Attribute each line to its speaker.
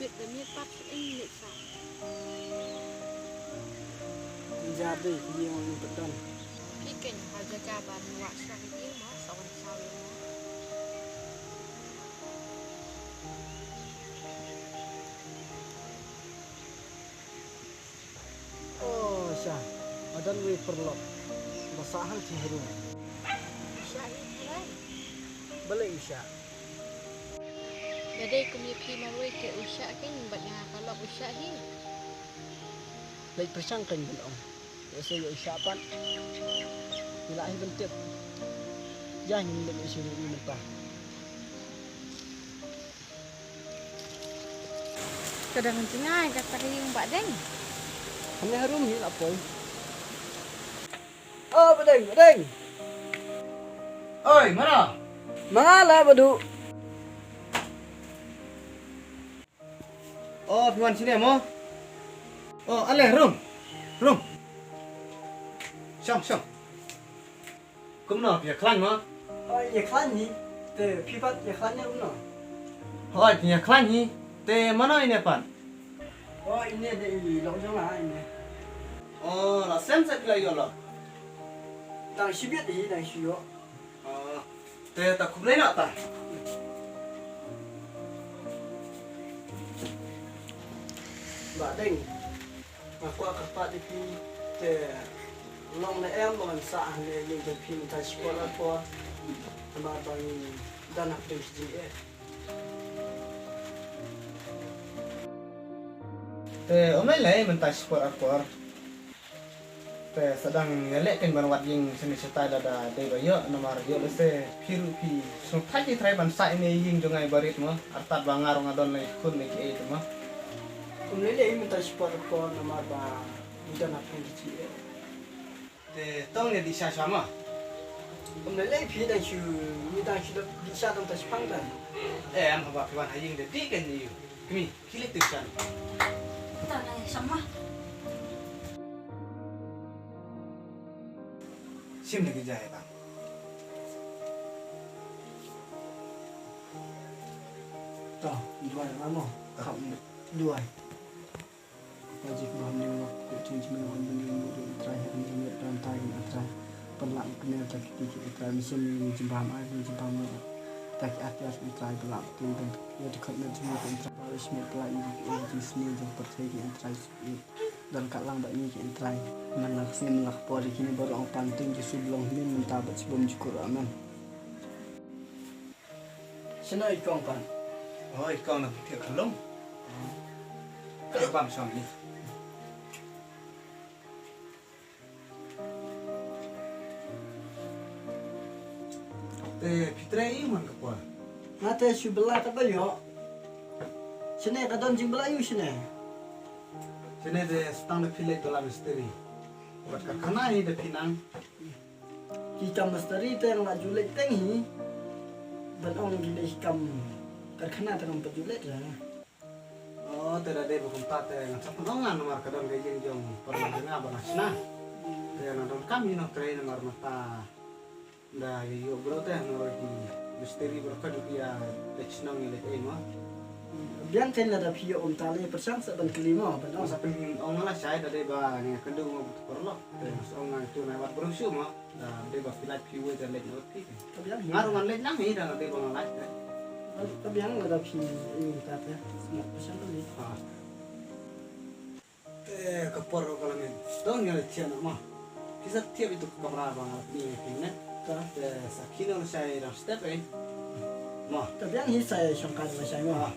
Speaker 1: biết là miếng bắp anh lại sao
Speaker 2: Ra đi nhiều betul.
Speaker 1: cái cảnh họจะกาบันวัดสักทีมั้ง2 วันเช้าเลย
Speaker 2: Oh, sya. Adan we perlu. Basahan ciheru.
Speaker 1: Isya ini lah
Speaker 2: Balik isya.
Speaker 1: jadi kami marwai ke usya kan banyak kalau usya ini
Speaker 2: Lagi persang kan belum. Biasa yo isya pan. Bila ahi bentuk. Jangan minum isi ini mentah.
Speaker 1: kadang cengai kata yang mbak deng
Speaker 2: Kami harum ni apa? Oh, bedeng, bedeng.
Speaker 3: Oi, mana?
Speaker 2: Mengalah badu.
Speaker 3: Oh, Piwan sini mo. Oh, aleh rum. Rum. Syam. Kumno pia klan mo.
Speaker 2: Oh, ye klan ni. Te pipat ye klan ni umno.
Speaker 3: Hoi, pia klan ni. Te mana ini pan?
Speaker 2: Oh, ini ada long jong lah ini.
Speaker 3: Oh, la sem sa kila yo lo.
Speaker 2: Tang sibit ni, tang siyo.
Speaker 3: Oh, te ta kublai na ta.
Speaker 2: Mbak Deng. Aku akan pak di pi te long na em bằng sa le yung te pi ta sekolah po. Ama bang dan ak deng si e.
Speaker 3: Te omai lai mentai sport akor. Te sedang ngelek kan ban wat ying seni setai da de bayo nomor yo se piru pi. So thai trai ban sa ini ying jongai barit mo. Artat bangar ngadon lai kun ni ke itu mo.
Speaker 2: Umlele minta sport ko nama ba dan ak deng si e.
Speaker 3: Te tong ni di sama.
Speaker 2: Umlele pi dan siu ni dan siu di sa dan ta spang dan.
Speaker 3: Am haba Piwan haying de di kan ni. Kami kilik tusan.
Speaker 1: tak ada sama
Speaker 3: Sim lagi jaya bang.
Speaker 2: Toh, dua mana? Kham dua. Wajib bahan waktu cincin dengan dengan mudah terakhir dengan dalam tarik antara pelak kenal tak kita terakhir mesin jembam air jembam tak atas terakhir pelak tim dan ya dekat dengan semua antara baris pelak ini sini yang percaya antara dan kat lang bak ni antara mana sini melak pori kini baru orang panting justru belum ni mentabat sebelum cukur aman. Sini ikong pan.
Speaker 3: Oh, kau nak tiap kalung. Kau bam sam ni. Fitre ini mana kau?
Speaker 2: Nate su belah tak bayo. Sini kadon jing belah yu sini.
Speaker 3: Sini de stang de pilek dalam misteri. Buat kakana ini de pinang.
Speaker 2: Kita mestari teng la julet tengi. Dan orang gila hikam terkena terang pejulet lah.
Speaker 3: Oh, tidak ada bukan tate. Ngacak penongan nomor kadang gajeng jong pernah dengar banasna. Dia nonton kami nak train nomor mata. Dah yuk bro teh nomor di misteri berkadu dia leksnang ni lek ema.
Speaker 2: Biang ten la da pio tali persang saban kelima ban
Speaker 3: Masa penting orang lah saya dah deba ni kedua mau perlu. Terus orang itu naik buat berusuh mah. Dah deba filat piwe dan lek ngerti.
Speaker 2: Biang
Speaker 3: Ngarungan lek nang ni dah deba ngalai.
Speaker 2: biang la da pi ini tata semua persang kali.
Speaker 3: Kepor kalau ni. Dong yang cian mah. Kisah tiap itu kamera bang ni ni. Kan sakino saya dah step mah.
Speaker 2: Biang hi saya sangkan saya mah.